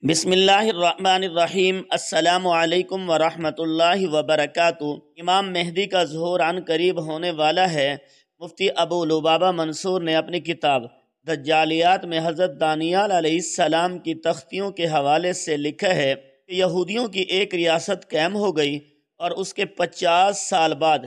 بسم اللہ الرحمن الرحیم۔ السلام علیکم ورحمۃ اللہ وبرکاتہ۔ امام مہدی کا ظہور عن قریب ہونے والا ہے۔ مفتی ابو لبابہ منصور نے اپنی کتاب دجالیات میں حضرت دانیال علیہ السلام کی تختیوں کے حوالے سے لکھا ہے کہ یہودیوں کی ایک ریاست قائم ہو گئی اور اس کے 50 سال بعد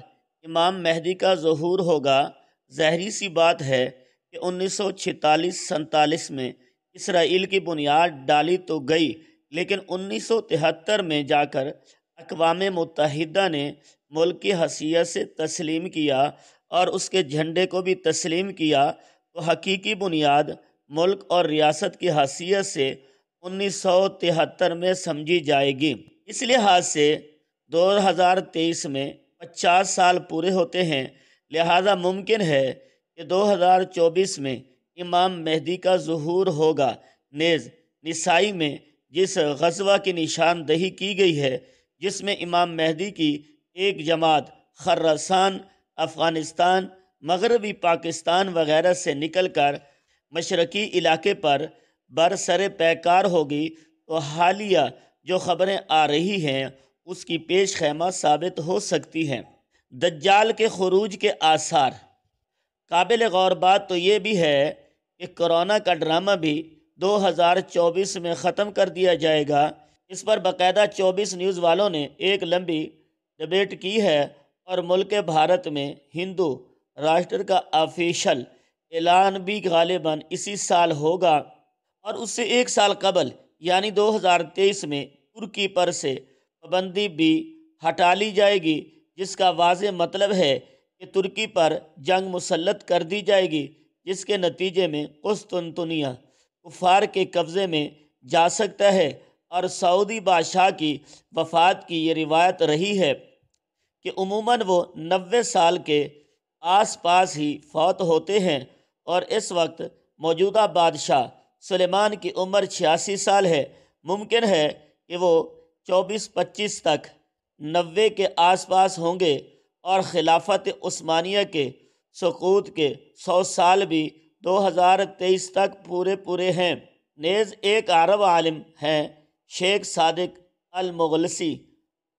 امام مہدی کا ظہور ہوگا۔ ظاہری سی بات ہے کہ 1946-47 میں اسرائیل کی بنیاد ڈالی تو گئی، لیکن 1973 میں جا کر اقوام متحدہ نے ملک کی حیثیت سے تسلیم کیا اور اس کے جھنڈے کو بھی تسلیم کیا، تو حقیقی بنیاد ملک اور ریاست کی حیثیت سے 1973 میں سمجھی جائے گی۔ اس لحاظ سے 2023 میں 50 سال پورے ہوتے ہیں، لہذا ممکن ہے کہ 2024 میں امام مہدی کا ظہور ہوگا۔ نیز نسائی میں جس غزوہ کی نشاندہی کی گئی ہے، جس میں امام مہدی کی ایک جماعت خراسان، افغانستان، مغربی پاکستان وغیرہ سے نکل کر مشرقی علاقے پر برسر پیکار ہوگی، تو حالیہ جو خبریں آ رہی ہیں اس کی پیش خیمہ ثابت ہو سکتی ہیں۔ دجال کے خروج کے آثار۔ قابل غور بات تو یہ بھی ہے کہ کرونا کا ڈرامہ بھی 2024 میں ختم کر دیا جائے گا۔ اس پر باقاعدہ 24 نیوز والوں نے ایک لمبی ڈبیٹ کی ہے اور ملک بھارت میں ہندو راشٹر کا آفیشل اعلان بھی غالباً اسی سال ہوگا، اور اس سے ایک سال قبل یعنی 2023 میں ترکی پر سے پابندی بھی ہٹا لی جائے گی، جس کا واضح مطلب ہے کہ ترکی پر جنگ مسلط کر دی جائے گی، جس کے نتیجے میں قسطنطنیہ کفار کے قبضے میں جا سکتا ہے۔ اور سعودی بادشاہ کی وفات کی یہ روایت رہی ہے کہ عموماً وہ 90 سال کے آس پاس ہی فوت ہوتے ہیں، اور اس وقت موجودہ بادشاہ سلیمان کی عمر 86 سال ہے۔ ممکن ہے کہ وہ 24-25 تک 90 کے آس پاس ہوں گے، اور خلافت عثمانیہ کے سقوط کے 100 سال بھی 2023 تک پورے ہیں۔ نیز ایک عرب عالم ہیں شیخ صادق المغلسی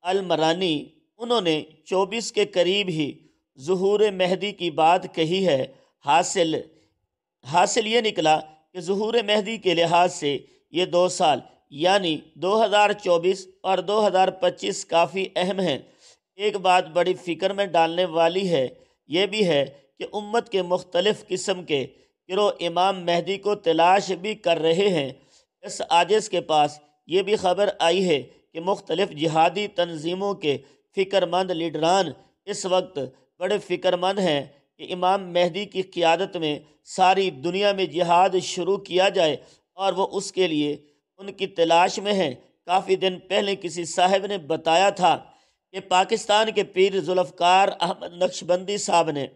المرانی، انہوں نے 24 کے قریب ہی ظہور مہدی کی بات کہی ہے۔ حاصل یہ نکلا کہ ظہور مہدی کے لحاظ سے یہ 2 سال یعنی 2024 اور 2025 کافی اہم ہیں۔ ایک بات بڑی فکر میں ڈالنے والی ہے، یہ بھی ہے کہ امت کے مختلف قسم کے گروہ امام مہدی کو تلاش بھی کر رہے ہیں۔ اس عاجز کے پاس یہ بھی خبر آئی ہے کہ مختلف جہادی تنظیموں کے فکر مند لیڈران اس وقت بڑے فکر مند ہیں کہ امام مہدی کی قیادت میں ساری دنیا میں جہاد شروع کیا جائے، اور وہ اس کے لیے ان کی تلاش میں ہیں۔ کافی دن پہلے کسی صاحب نے بتایا تھا کہ پاکستان کے پیر ذوالفقار احمد نقشبندی صاحب نے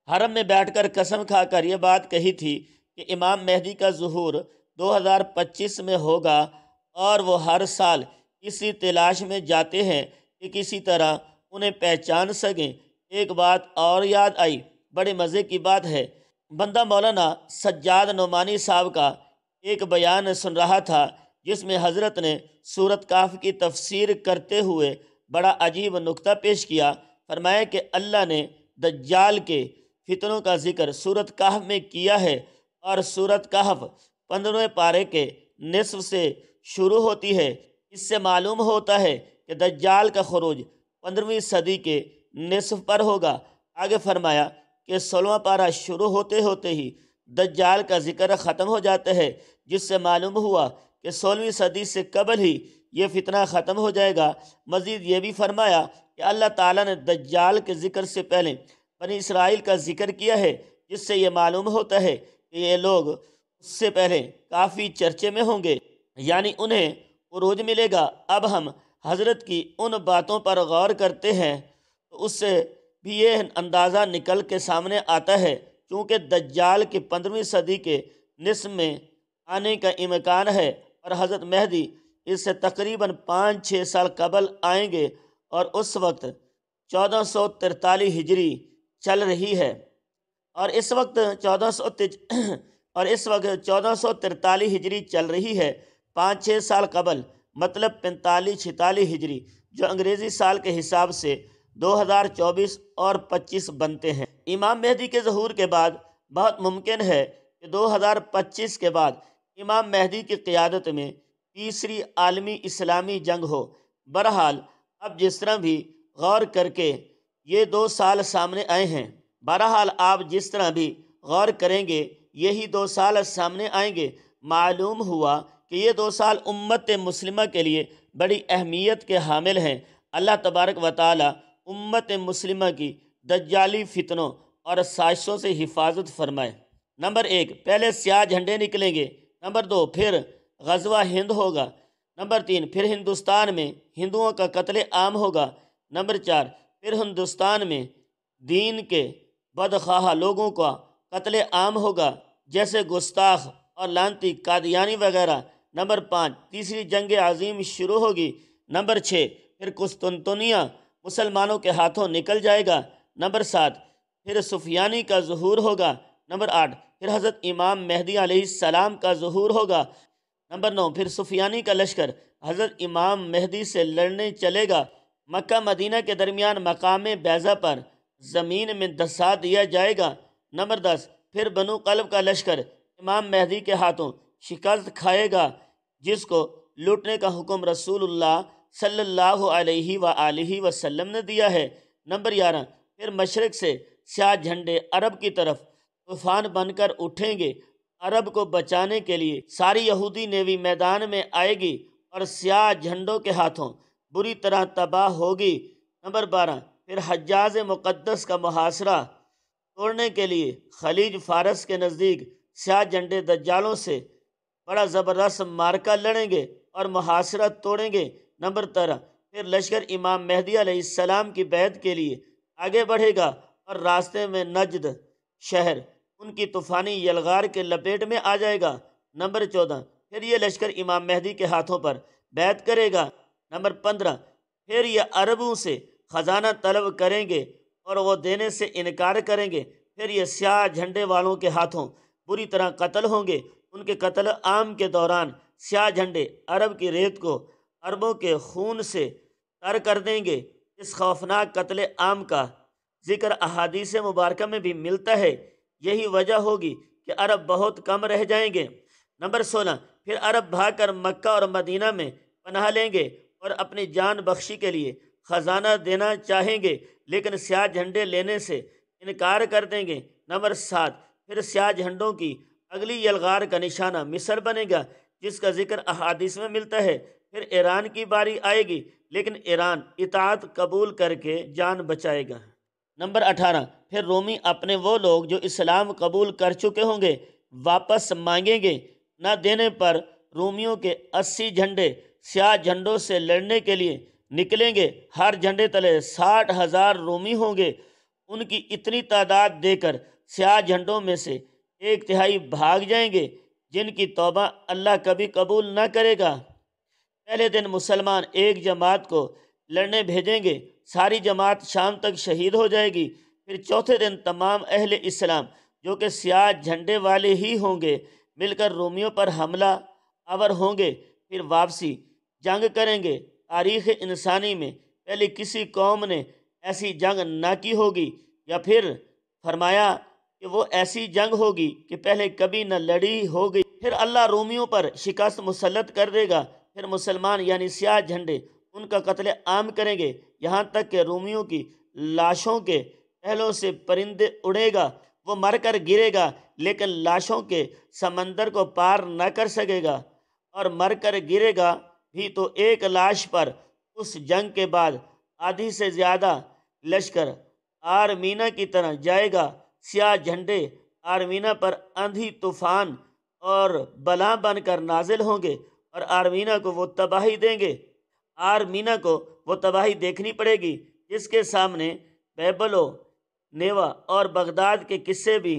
حرم میں بیٹھ کر قسم کھا کر یہ بات کہی تھی کہ امام مہدی کا ظہور 2025 میں ہوگا، اور وہ ہر سال اسی تلاش میں جاتے ہیں کہ کسی طرح انہیں پہچان سکیں۔ ایک بات اور یاد آئی، بڑے مزے کی بات ہے، بندہ مولانا سجاد نعمانی صاحب کا ایک بیان سن رہا تھا، جس میں حضرت نے سورۃ کہف کی تفسیر کرتے ہوئے بڑا عجیب نکتہ پیش کیا۔ فرمایا کہ اللہ نے دجال کے فتنوں کا ذکر سورۃ کہف میں کیا ہے، اور سورۃ کہف 15ویں پارے کے نصف سے شروع ہوتی ہے۔ اس سے معلوم ہوتا ہے کہ دجال کا خروج 15ویں صدی کے نصف پر ہوگا۔ آگے فرمایا کہ 16واں پارہ شروع ہوتے ہوتے ہی دجال کا ذکر ختم ہو جاتا ہے، جس سے معلوم ہوا کہ 16ویں صدی سے قبل ہی یہ فتنہ ختم ہو جائے گا۔ مزید یہ بھی فرمایا کہ اللہ تعالیٰ نے دجال کے ذکر سے پہلے بنی اسرائیل کا ذکر کیا ہے، جس سے یہ معلوم ہوتا ہے کہ یہ لوگ اس سے پہلے کافی چرچے میں ہوں گے، یعنی انہیں عروج ملے گا۔ اب ہم حضرت کی ان باتوں پر غور کرتے ہیں تو اس سے بھی یہ اندازہ نکل کے سامنے آتا ہے، چونکہ دجال کی 15ویں صدی کے نصف میں آنے کا امکان ہے، اور حضرت مہدی اس سے تقریباً 5-6 سال قبل آئیں گے، اور اس وقت 1443 ہجری چل رہی ہے، اور اس وقت 1443 ہجری چل رہی ہے۔ 5-6 سال قبل، مطلب 45-46 ہجری، جو انگریزی سال کے حساب سے 2024 اور 25 بنتے ہیں۔ امام مہدی کے ظہور کے بعد بہت ممکن ہے کہ 2025 کے بعد امام مہدی کی قیادت میں تیسری عالمی اسلامی جنگ ہو۔ بہرحال اب جس طرح بھی غور کر کے یہ 2 سال سامنے آئے ہیں، بہرحال آپ جس طرح بھی غور کریں گے یہی 2 سال سامنے آئیں گے۔ معلوم ہوا کہ یہ 2 سال امت مسلمہ کے لیے بڑی اہمیت کے حامل ہیں۔ اللہ تبارک و تعالی امت مسلمہ کی دجالی فتنوں اور سازشوں سے حفاظت فرمائے۔ نمبر 1، پہلے سیاہ جھنڈے نکلیں گے۔ نمبر 2، پھر غزوہ ہند ہوگا۔ نمبر 3، پھر ہندوستان میں ہندوؤں کا قتل عام ہوگا۔ نمبر 4، پھر ہندوستان میں دین کے بدخواہ لوگوں کا قتل عام ہوگا، جیسے گستاخ اور لعنتی قادیانی وغیرہ۔ نمبر 5، تیسری جنگ عظیم شروع ہوگی۔ نمبر 6، پھر قسطنطنیہ مسلمانوں کے ہاتھوں نکل جائے گا۔ نمبر 7، پھر سفیانی کا ظہور ہوگا۔ نمبر 8، پھر حضرت امام مہدی علیہ السلام کا ظہور ہوگا۔ نمبر 9، پھر سفیانی کا لشکر حضرت امام مہدی سے لڑنے چلے گا۔ مکہ مدینہ کے درمیان مقام بیضا پر زمین میں دسا دیا جائے گا۔ نمبر 10، پھر بنو قلب کا لشکر امام مہدی کے ہاتھوں شکست کھائے گا، جس کو لوٹنے کا حکم رسول اللہ صلی اللہ علیہ وآلہ وسلم نے دیا ہے۔ نمبر 11، پھر مشرق سے سیاہ جھنڈے عرب کی طرف طوفان بن کر اٹھیں گے۔ عرب کو بچانے کے لیے ساری یہودی نیوی میدان میں آئے گی اور سیاہ جھنڈوں کے ہاتھوں بری طرح تباہ ہوگی۔ نمبر 12، پھر حجاز مقدس کا محاصرہ توڑنے کے لیے خلیج فارس کے نزدیک سیاہ جھنڈے دجالوں سے بڑا زبردست معرکہ لڑیں گے اور محاصرہ توڑیں گے۔ نمبر 13، پھر لشکر امام مہدی علیہ السلام کی بیعت کے لیے آگے بڑھے گا اور راستے میں نجد شہر ان کی طوفانی یلغار کے لپیٹ میں آ جائے گا۔ نمبر 14، پھر یہ لشکر امام مہدی کے ہاتھوں پر بیعت کرے گا۔ نمبر 15، پھر یہ عربوں سے خزانہ طلب کریں گے اور وہ دینے سے انکار کریں گے۔ پھر یہ سیاہ جھنڈے والوں کے ہاتھوں بری طرح قتل ہوں گے۔ ان کے قتل عام کے دوران سیاہ جھنڈے عرب کی ریت کو عربوں کے خون سے تر کر دیں گے۔ اس خوفناک قتل عام کا ذکر احادیث مبارکہ میں بھی ملتا ہے۔ یہی وجہ ہوگی کہ عرب بہت کم رہ جائیں گے۔ نمبر 16، پھر عرب بھاگ کر مکہ اور مدینہ میں پناہ لیں گے اور اپنی جان بخشی کے لیے خزانہ دینا چاہیں گے، لیکن سیاہ جھنڈے لینے سے انکار کر دیں گے۔ نمبر 7، پھر سیاہ جھنڈوں کی اگلی یلغار کا نشانہ مصر بنے گا، جس کا ذکر احادیث میں ملتا ہے۔ پھر ایران کی باری آئے گی، لیکن ایران اطاعت قبول کر کے جان بچائے گا۔ نمبر 18، پھر رومی اپنے وہ لوگ جو اسلام قبول کر چکے ہوں گے واپس مانگیں گے۔ نہ دینے پر رومیوں کے 80 جھنڈے سیاہ جھنڈوں سے لڑنے کے لیے نکلیں گے۔ ہر جھنڈے تلے 60,000 رومی ہوں گے۔ ان کی اتنی تعداد دے کر سیاہ جھنڈوں میں سے 1/3 بھاگ جائیں گے، جن کی توبہ اللہ کبھی قبول نہ کرے گا۔ پہلے دن مسلمان ایک جماعت کو لڑنے بھیجیں گے، ساری جماعت شام تک شہید ہو جائے گی۔ پھر چوتھے دن تمام اہل اسلام جو کہ سیاہ جھنڈے والے ہی ہوں گے مل کر رومیوں پر حملہ آور ہوں گے، پھر واپسی جنگ کریں گے۔ تاریخ انسانی میں پہلے کسی قوم نے ایسی جنگ نہ کی ہوگی، یا پھر فرمایا کہ وہ ایسی جنگ ہوگی کہ پہلے کبھی نہ لڑی ہوگی۔ پھر اللہ رومیوں پر شکست مسلط کر دے گا۔ پھر مسلمان یعنی سیاہ جھنڈے ان کا قتل عام کریں گے، یہاں تک کہ رومیوں کی لاشوں کے پہلوں سے پرندے اڑے گا۔ وہ مر کر گرے گا لیکن لاشوں کے سمندر کو پار نہ کر سکے گا، اور مر کر گرے گا بھی تو ایک لاش پر۔ اس جنگ کے بعد آدھی سے زیادہ لشکر آرمینا کی طرح جائے گا۔ سیاہ جھنڈے آرمینا پر آندھی طوفان اور بلا بن کر نازل ہوں گے اور آرمینا کو وہ تباہی دیں گے۔ آرمینا کو وہ تباہی دیکھنی پڑے گی جس کے سامنے بیبل و نیوا اور بغداد کے قصے بھی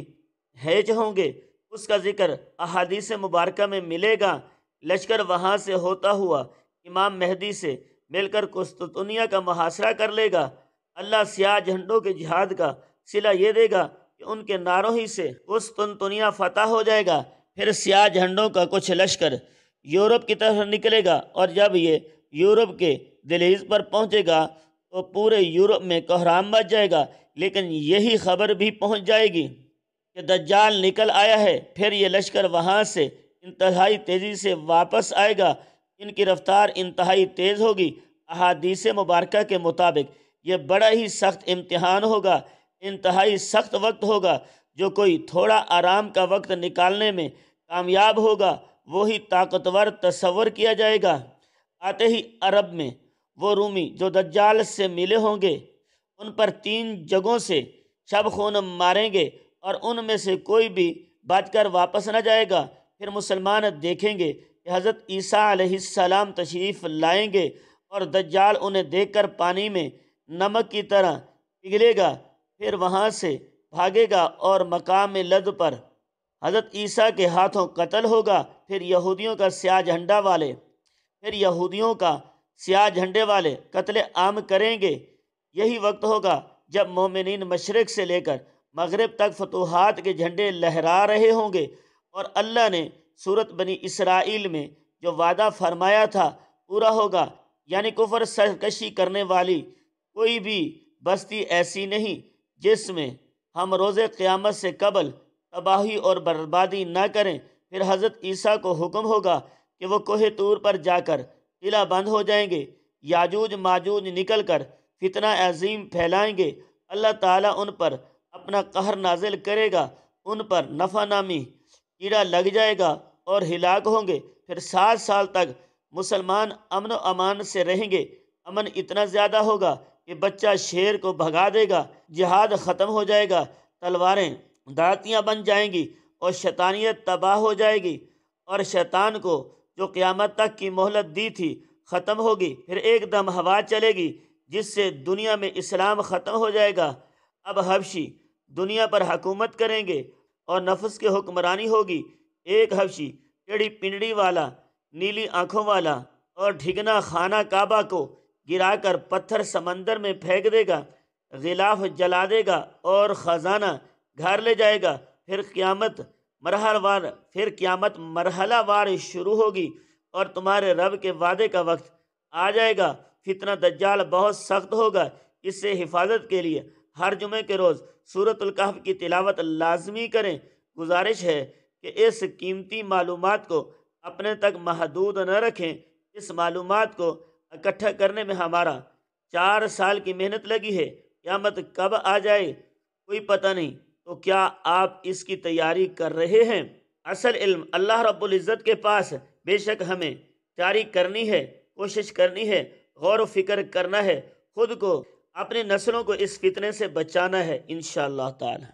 ہیج ہوں گے۔ اس کا ذکر احادیث مبارکہ میں ملے گا۔ لشکر وہاں سے ہوتا ہوا امام مہدی سے مل کر قسطنطنیہ کا محاصرہ کر لے گا۔ اللہ سیاہ جھنڈوں کے جہاد کا صلہ یہ دے گا کہ ان کے نعروں ہی سے قسطنطنیہ فتح ہو جائے گا۔ پھر سیاہ جھنڈوں کا کچھ لشکر یورپ کی طرف نکلے گا، اور جب یہ یورپ کے دہلیز پر پہنچے گا تو پورے یورپ میں کوہرام مچ جائے گا۔ لیکن یہی خبر بھی پہنچ جائے گی کہ دجال نکل آیا ہے، پھر یہ لشکر وہاں سے انتہائی تیزی سے واپس آئے گا۔ ان کی رفتار انتہائی تیز ہوگی۔ احادیث مبارکہ کے مطابق یہ بڑا ہی سخت امتحان ہوگا، انتہائی سخت وقت ہوگا۔ جو کوئی تھوڑا آرام کا وقت نکالنے میں کامیاب ہوگا وہی طاقتور تصور کیا جائے گا۔ آتے ہی عرب میں وہ رومی جو دجال سے ملے ہوں گے ان پر 3 جگہوں سے شب خون ماریں گے، اور ان میں سے کوئی بھی بچ کر واپس نہ جائے گا۔ پھر مسلمان دیکھیں گے کہ حضرت عیسیٰ علیہ السلام تشریف لائیں گے، اور دجال انہیں دیکھ کر پانی میں نمک کی طرح پگھلے گا، پھر وہاں سے بھاگے گا اور مقام لد پر حضرت عیسیٰ کے ہاتھوں قتل ہوگا۔ پھر یہودیوں کا سیاہ جھنڈے والے قتل عام کریں گے۔ یہی وقت ہوگا جب مومنین مشرق سے لے کر مغرب تک فتوحات کے جھنڈے لہرا رہے ہوں گے، اور اللہ نے سورۃ بنی اسرائیل میں جو وعدہ فرمایا تھا پورا ہوگا، یعنی کفر سرکشی کرنے والی کوئی بھی بستی ایسی نہیں جس میں ہم روز قیامت سے قبل تباہی اور بربادی نہ کریں۔ پھر حضرت عیسیٰ کو حکم ہوگا کہ وہ کوہ طور پر جا کر قلعہ بند ہو جائیں گے۔ یاجوج ماجوج نکل کر فتنہ عظیم پھیلائیں گے۔ اللہ تعالیٰ ان پر اپنا قہر نازل کرے گا، ان پر نفع نامی کیڑا لگ جائے گا اور ہلاک ہوں گے۔ پھر 7 سال تک مسلمان امن و امان سے رہیں گے۔ امن اتنا زیادہ ہوگا کہ بچہ شیر کو بھگا دے گا، جہاد ختم ہو جائے گا، تلواریں دھاتیاں بن جائیں گی، اور شیطانیت تباہ ہو جائے گی، اور شیطان کو جو قیامت تک کی مہلت دی تھی ختم ہوگی۔ پھر ایک دم ہوا چلے گی جس سے دنیا میں اسلام ختم ہو جائے گا۔ اب حبشی دنیا پر حکومت کریں گے اور نفس کی حکمرانی ہوگی۔ ایک حبشی ٹیڑھی پنڈڑی والا، نیلی آنکھوں والا، اور ڈھگنا خانہ کعبہ کو گرا کر پتھر سمندر میں پھینک دے گا، غلاف جلا دے گا اور خزانہ گھر لے جائے گا۔ پھر قیامت مرحلہ وار شروع ہوگی، اور تمہارے رب کے وعدے کا وقت آ جائے گا۔ فتنہ دجال بہت سخت ہوگا، اس سے حفاظت کے لیے ہر جمعے کے روز سورۃ الکہف کی تلاوت لازمی کریں۔ گزارش ہے کہ اس قیمتی معلومات کو اپنے تک محدود نہ رکھیں۔ اس معلومات کو اکٹھا کرنے میں ہمارا 4 سال کی محنت لگی ہے۔ قیامت کب آ جائے کوئی پتہ نہیں، تو کیا آپ اس کی تیاری کر رہے ہیں؟ اصل علم اللہ رب العزت کے پاس ہے۔ بے شک ہمیں تیاری کرنی ہے، کوشش کرنی ہے، غور و فکر کرنا ہے، خود کو اپنی نسلوں کو اس فتنے سے بچانا ہے انشاءاللہ تعالی۔